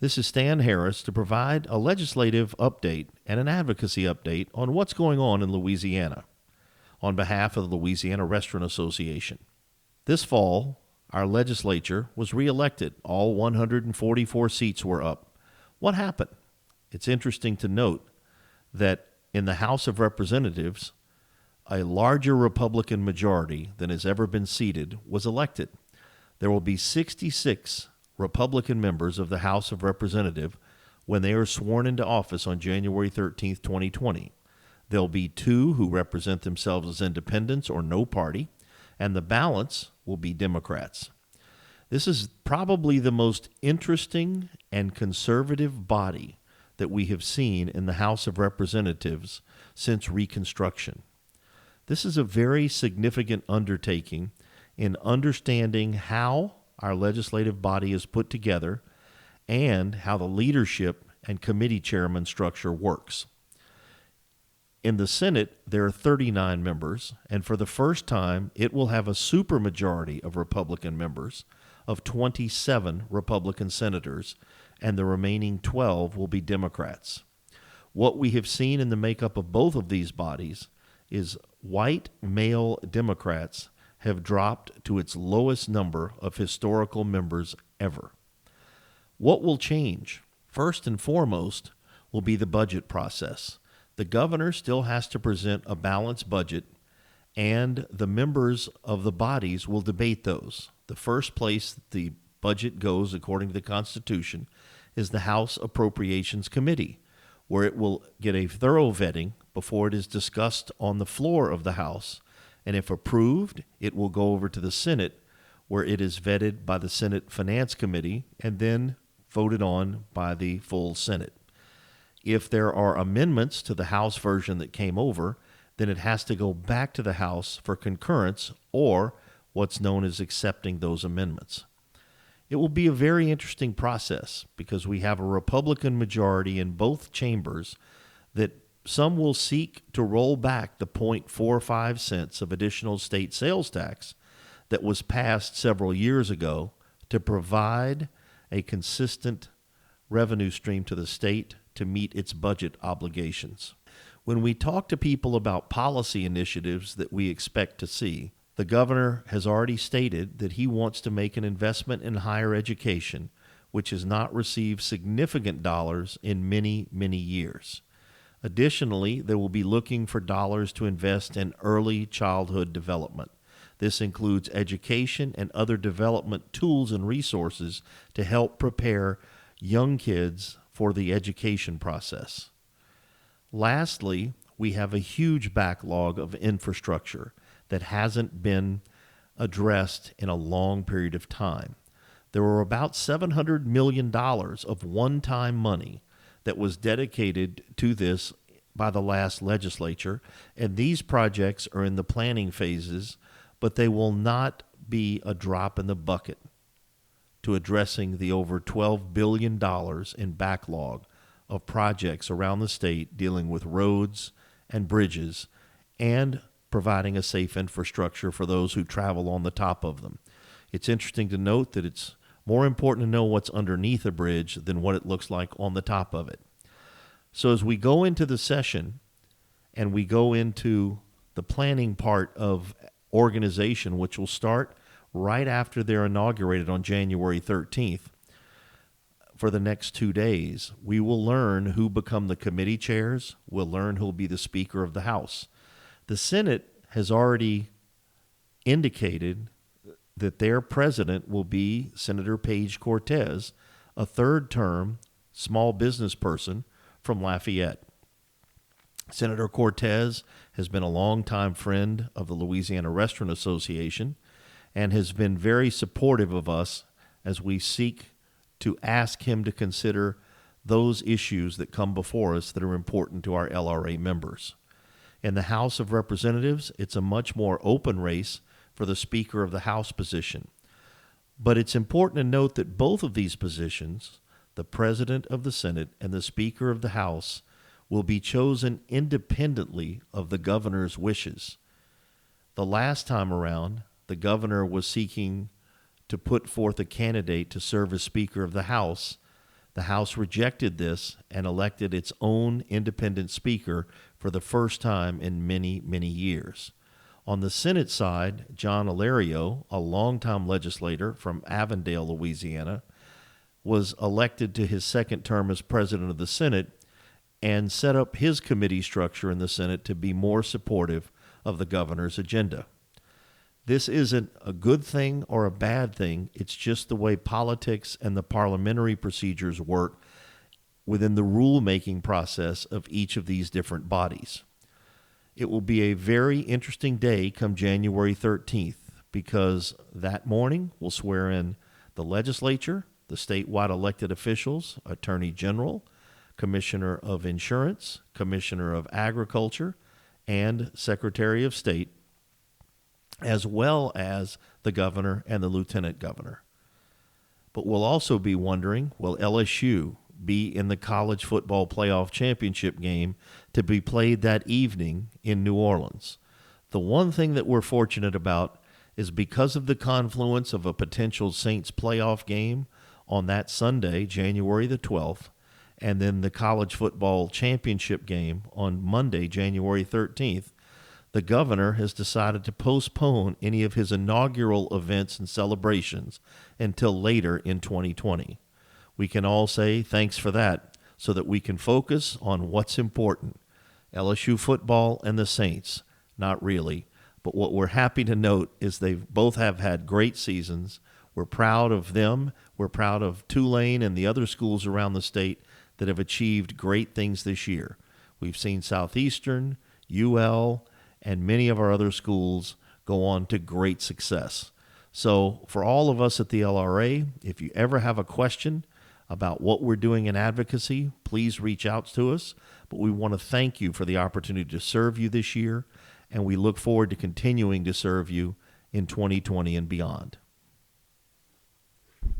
This is Stan Harris to provide a legislative update and an advocacy update on what's going on in Louisiana on behalf of the Louisiana Restaurant Association. This fall, our legislature was reelected. All 144 seats were up. What happened? It's interesting to note that in the House of Representatives, a larger Republican majority than has ever been seated was elected. There will be 66 Republican members of the House of Representatives when they are sworn into office on January 13th, 2020. There'll be 2 who represent themselves as independents or no party, and the balance will be Democrats. This is probably the most interesting and conservative body that we have seen in the House of Representatives since Reconstruction. This is a very significant undertaking in understanding how our legislative body is put together and how the leadership and committee chairman structure works. In the Senate, there are 39 members, and for the first time, it will have a supermajority of Republican members of 27 Republican senators, and the remaining 12 will be Democrats. What we have seen in the makeup of both of these bodies is white male Democrats have dropped to its lowest number of historical members ever. What will change? First and foremost will be the budget process. The governor still has to present a balanced budget, and the members of the bodies will debate those. The first place that the budget goes, according to the Constitution, is the House Appropriations Committee, where it will get a thorough vetting before it is discussed on the floor of the House. And if approved, it will go over to the Senate, where it is vetted by the Senate Finance Committee and then voted on by the full Senate. If there are amendments to the House version that came over, then it has to go back to the House for concurrence or what's known as accepting those amendments. It will be a very interesting process because we have a Republican majority in both chambers that some will seek to roll back the 0.45 cents of additional state sales tax that was passed several years ago to provide a consistent revenue stream to the state to meet its budget obligations. When we talk to people about policy initiatives that we expect to see, the governor has already stated that he wants to make an investment in higher education, which has not received significant dollars in many, many years. Additionally, they will be looking for dollars to invest in early childhood development. This includes education and other development tools and resources to help prepare young kids for the education process. Lastly, we have a huge backlog of infrastructure that hasn't been addressed in a long period of time. There were about $700 million of one-time money that was dedicated to this by the last legislature, and these projects are in the planning phases, but they will not be a drop in the bucket to addressing the over $12 billion in backlog of projects around the state dealing with roads and bridges and providing a safe infrastructure for those who travel on the top of them. It's interesting to note that it's more important to know what's underneath a bridge than what it looks like on the top of it. So as we go into the session and we go into the planning part of organization, which will start right after they're inaugurated on January 13th, for the next 2 days, we will learn who become the committee chairs. We'll learn who will be the Speaker of the House. The Senate has already indicated that their president will be Senator Paige Cortez, a third-term small business person from Lafayette. Senator Cortez has been a longtime friend of the Louisiana Restaurant Association and has been very supportive of us as we seek to ask him to consider those issues that come before us that are important to our LRA members. In the House of Representatives, it's a much more open race for the Speaker of the House position. But it's important to note that both of these positions, the President of the Senate and the Speaker of the House, will be chosen independently of the governor's wishes. The last time around, the governor was seeking to put forth a candidate to serve as Speaker of the House The House rejected this and elected its own independent speaker for the first time in many, many years. On the Senate side, John Ilario, a longtime legislator from Avondale, Louisiana, was elected to his second term as president of the Senate and set up his committee structure in the Senate to be more supportive of the governor's agenda. This isn't a good thing or a bad thing. It's just the way politics and the parliamentary procedures work within the rulemaking process of each of these different bodies. It will be a very interesting day come January 13th because that morning we'll swear in the legislature, the statewide elected officials, Attorney General, Commissioner of Insurance, Commissioner of Agriculture, and Secretary of State, as well as the governor and the lieutenant governor. But we'll also be wondering, will LSU be in the college football playoff championship game to be played that evening in New Orleans? The one thing that we're fortunate about is because of the confluence of a potential Saints playoff game on that Sunday, January the 12th, and then the college football championship game on Monday, January 13th, the governor has decided to postpone any of his inaugural events and celebrations until later in 2020. We can all say thanks for that so that we can focus on what's important. LSU football and the Saints, not really. But what we're happy to note is they both have had great seasons. We're proud of them. We're proud of Tulane and the other schools around the state that have achieved great things this year. We've seen Southeastern, UL, and many of our other schools go on to great success. So for all of us at the LRA, if you ever have a question about what we're doing in advocacy, please reach out to us. But we want to thank you for the opportunity to serve you this year, and we look forward to continuing to serve you in 2020 and beyond.